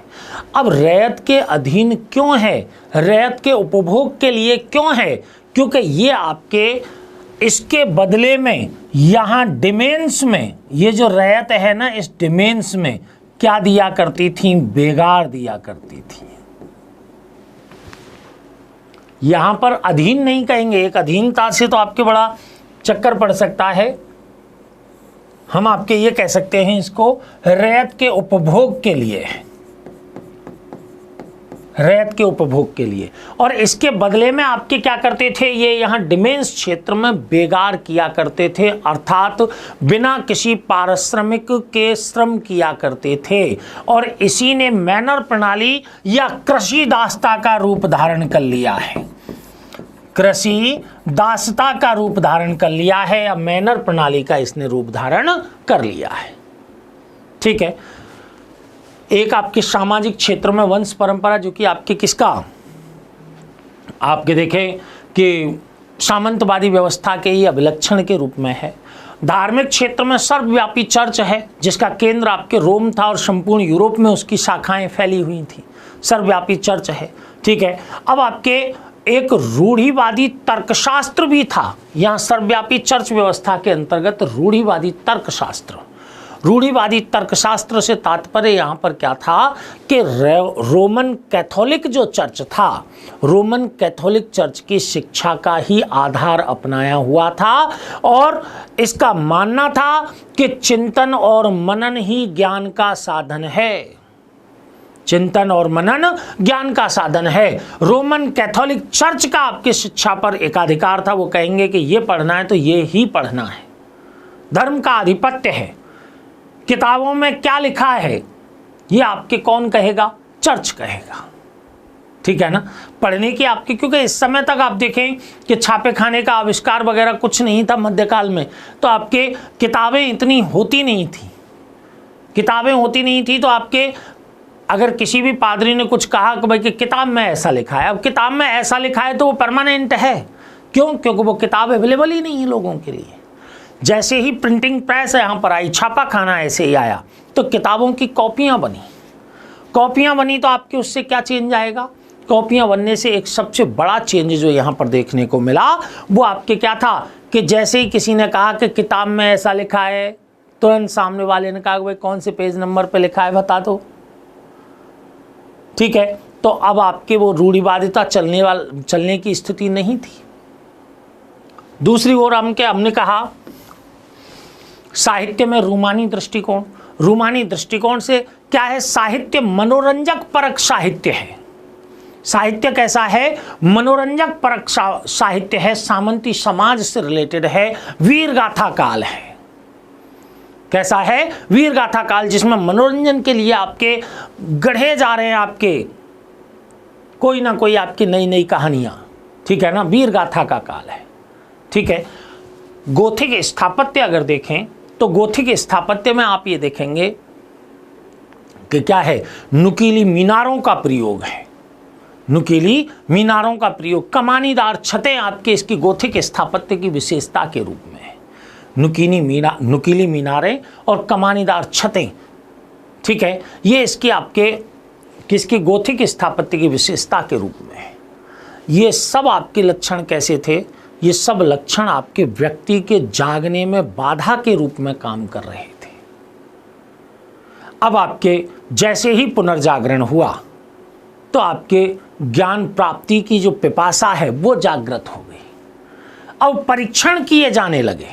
अब रैयत के अधीन क्यों है, रैयत के उपभोग के लिए क्यों है, क्योंकि ये आपके इसके बदले में यहां डिमेंस में, ये जो रैयत है ना, इस डिमेंस में क्या दिया करती थी, बेगार दिया करती थी। यहां पर अधीन नहीं कहेंगे, एक अधीनता से तो आपके बड़ा चक्कर पड़ सकता है। हम आपके ये कह सकते हैं इसको रैयत के उपभोग के लिए, रैयत के उपभोग के लिए। और इसके बदले में आपके क्या करते थे, ये यहाँ डिमेंस क्षेत्र में बेगार किया करते थे, अर्थात बिना किसी पारिश्रमिक के श्रम किया करते थे। और इसी ने मैनर प्रणाली या कृषि दासता का रूप धारण कर लिया है, कृषि दासता का रूप धारण कर लिया है, या मैनर प्रणाली का इसने रूप धारण कर लिया है, ठीक है। एक आपके सामाजिक क्षेत्र में वंश परंपरा, जो कि आपके किसका, आपके देखें कि सामंतवादी व्यवस्था के ही अभिलक्षण के रूप में है। धार्मिक क्षेत्र में सर्वव्यापी चर्च है, जिसका केंद्र आपके रोम था और संपूर्ण यूरोप में उसकी शाखाएं फैली हुई थी, सर्वव्यापी चर्च है, ठीक है। अब आपके एक रूढ़िवादी तर्कशास्त्र भी था यहाँ सर्वव्यापी चर्च व्यवस्था के अंतर्गत, रूढ़िवादी तर्कशास्त्र। रूढ़िवादी तर्कशास्त्र से तात्पर्य यहाँ पर क्या था कि रोमन कैथोलिक जो चर्च था, रोमन कैथोलिक चर्च की शिक्षा का ही आधार अपनाया हुआ था, और इसका मानना था कि चिंतन और मनन ही ज्ञान का साधन है, चिंतन और मनन ज्ञान का साधन है। रोमन कैथोलिक चर्च का आपकी शिक्षा पर एकाधिकार था, वो कहेंगे कि ये पढ़ना है तो ये ही पढ़ना है, धर्म का आधिपत्य है। किताबों में क्या लिखा है ये आपके कौन कहेगा, चर्च कहेगा, ठीक है ना, पढ़ने की आपकी, क्योंकि इस समय तक आप देखें कि छापे खाने का आविष्कार वगैरह कुछ नहीं था मध्यकाल में, तो आपके किताबें इतनी होती नहीं थी, किताबें होती नहीं थी, तो आपके अगर किसी भी पादरी ने कुछ कहा कि भाई कि किताब में ऐसा लिखा है, अब किताब में ऐसा लिखा है तो वो परमानेंट है, क्यों? क्योंकि वो किताब अवेलेबल ही नहीं है लोगों के लिए। जैसे ही प्रिंटिंग प्रेस यहाँ पर आई, छापा खाना ऐसे ही आया, तो किताबों की कॉपियाँ बनी, कॉपियाँ बनी, तो आपके उससे क्या चेंज आएगा? कॉपियाँ बनने से एक सबसे बड़ा चेंज जो यहाँ पर देखने को मिला वो आपके क्या था कि जैसे ही किसी ने कहा कि किताब में ऐसा लिखा है, तुरंत सामने वाले ने कहा कि भाई कौन से पेज नंबर पे लिखा है बता दो, ठीक है। तो अब आपके वो रूढ़िवादिता चलने की स्थिति नहीं थी। दूसरी ओर हमने कहा साहित्य में रूमानी दृष्टिकोण, रूमानी दृष्टिकोण से क्या है? साहित्य मनोरंजक परक साहित्य है। साहित्य कैसा है? मनोरंजक परक साहित्य है, सामंती समाज से रिलेटेड है, वीर गाथा काल है। कैसा है? वीर गाथा काल, जिसमें मनोरंजन के लिए आपके गढ़े जा रहे हैं आपके कोई ना कोई आपकी नई नई कहानियां, ठीक है ना, वीर गाथा का काल है, ठीक है। गोथिक स्थापत्य अगर देखें तो गोथिक स्थापत्य में आप ये देखेंगे कि क्या है? नुकीली मीनारों का प्रयोग है, नुकीली मीनारों का प्रयोग, कमानीदार छतें आपके इसकी गोथिक स्थापत्य की विशेषता के रूप में है। नुकीली मीनारें और कमानीदार छतें, ठीक है, ये इसकी आपके किसकी गोथिक स्थापत्य की विशेषता के रूप में है। ये सब आपके लक्षण कैसे थे? ये सब लक्षण आपके व्यक्ति के जागने में बाधा के रूप में काम कर रहे थे। अब आपके जैसे ही पुनर्जागरण हुआ तो आपके ज्ञान प्राप्ति की जो पिपासा है वो जागृत हो गई। अब परीक्षण किए जाने लगे,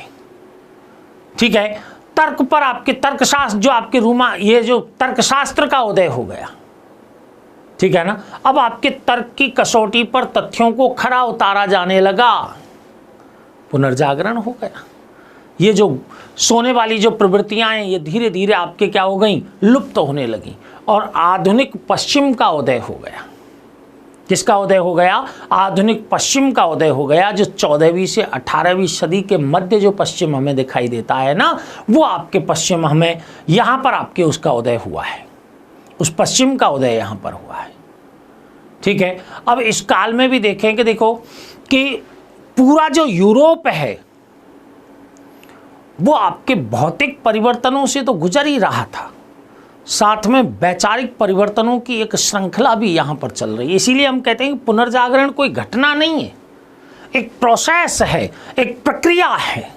ठीक है, तर्क पर आपके तर्कशास्त्र जो आपके ये जो तर्कशास्त्र का उदय हो गया, ठीक है ना। अब आपके तर्क की कसौटी पर तथ्यों को खरा उतारा जाने लगा, पुनर्जागरण हो गया। ये जो सोने वाली जो प्रवृत्तियां हैं ये धीरे धीरे आपके क्या हो गई? लुप्त होने लगी, और आधुनिक पश्चिम का उदय हो गया। किसका उदय हो गया? आधुनिक पश्चिम का उदय हो गया, जो 14वीं से 18वीं सदी के मध्य जो पश्चिम हमें दिखाई देता है ना, वो आपके पश्चिम हमें यहाँ पर आपके उसका उदय हुआ है, उस पश्चिम का उदय यहाँ पर हुआ है, ठीक है। अब इस काल में भी देखें कि देखो कि पूरा जो यूरोप है वो आपके भौतिक परिवर्तनों से तो गुजर ही रहा था, साथ में वैचारिक परिवर्तनों की एक श्रृंखला भी यहाँ पर चल रही है। इसीलिए हम कहते हैं कि पुनर्जागरण कोई घटना नहीं है, एक प्रोसेस है, एक प्रक्रिया है,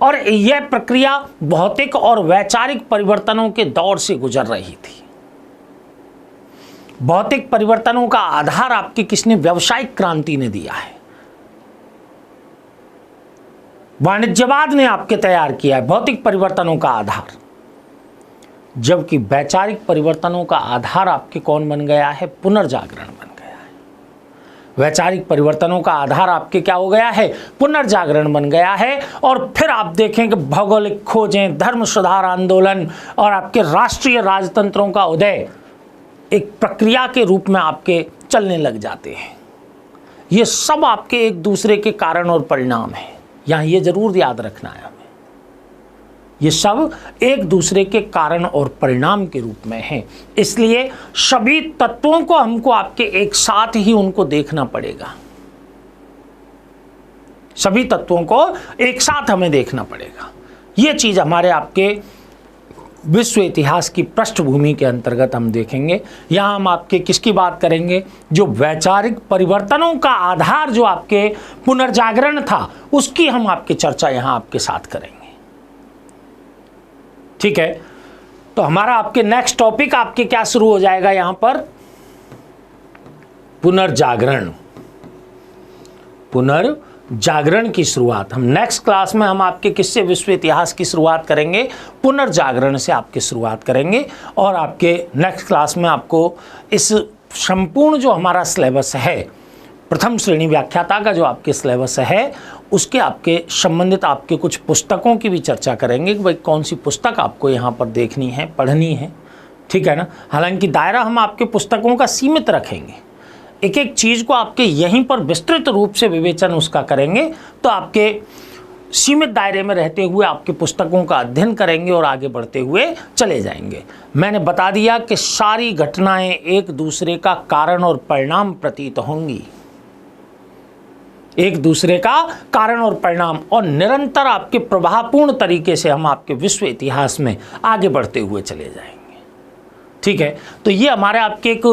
और यह प्रक्रिया भौतिक और वैचारिक परिवर्तनों के दौर से गुजर रही थी। भौतिक परिवर्तनों का आधार आपकी किसने? व्यावसायिक क्रांति ने दिया है, वाणिज्यवाद ने आपके तैयार किया है भौतिक परिवर्तनों का आधार, जबकि वैचारिक परिवर्तनों का आधार आपके कौन बन गया है? पुनर्जागरण बन गया है। वैचारिक परिवर्तनों का आधार आपके क्या हो गया है? पुनर्जागरण बन गया है। और फिर आप देखें कि भौगोलिक खोजें, धर्म सुधार आंदोलन और आपके राष्ट्रीय राजतंत्रों का उदय एक प्रक्रिया के रूप में आपके चलने लग जाते हैं। ये सब आपके एक दूसरे के कारण और परिणाम है, यहाँ ये जरूर याद रखना है हमें। ये सब एक दूसरे के कारण और परिणाम के रूप में हैं, इसलिए सभी तत्वों को हमको आपके एक साथ ही उनको देखना पड़ेगा। सभी तत्वों को एक साथ हमें देखना पड़ेगा। ये चीज हमारे आपके विश्व इतिहास की पृष्ठभूमि के अंतर्गत हम देखेंगे। यहाँ हम आपके किसकी बात करेंगे? जो वैचारिक परिवर्तनों का आधार जो आपके पुनर्जागरण था, उसकी हम आपकी चर्चा यहाँ आपके साथ करेंगे, ठीक है। तो हमारा आपके नेक्स्ट टॉपिक आपके क्या शुरू हो जाएगा? यहाँ पर पुनर्जागरण, पुनर्जागरण की शुरुआत। हम नेक्स्ट क्लास में हम आपके किससे? विश्व इतिहास की शुरुआत करेंगे, पुनर्जागरण से आपकी शुरुआत करेंगे। और आपके नेक्स्ट क्लास में आपको इस संपूर्ण जो हमारा सिलेबस है, प्रथम श्रेणी व्याख्याता का जो आपके सिलेबस है, उसके आपके संबंधित आपके कुछ पुस्तकों की भी चर्चा करेंगे कि भाई कौन सी पुस्तक आपको यहाँ पर देखनी है, पढ़नी है, ठीक है ना। हालांकि दायरा हम आपके पुस्तकों का सीमित रखेंगे, एक एक चीज को आपके यहीं पर विस्तृत रूप से विवेचन उसका करेंगे तो आपके सीमित दायरे में रहते हुए आपके पुस्तकों का अध्ययन करेंगे और आगे बढ़ते हुए चले जाएंगे। मैंने बता दिया कि सारी घटनाएं एक दूसरे का कारण और परिणाम प्रतीत होंगी, एक दूसरे का कारण और परिणाम, और निरंतर आपके प्रभावपूर्ण तरीके से हम आपके विश्व इतिहास में आगे बढ़ते हुए चले जाएंगे। ठीक है, तो ये हमारे आपके एक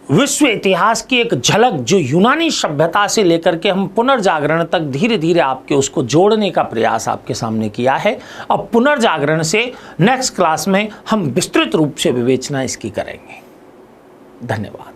विश्व इतिहास की एक झलक जो यूनानी सभ्यता से लेकर के हम पुनर्जागरण तक धीरे धीरे आपके उसको जोड़ने का प्रयास आपके सामने किया है। अब पुनर्जागरण से नेक्स्ट क्लास में हम विस्तृत रूप से विवेचना इसकी करेंगे। धन्यवाद।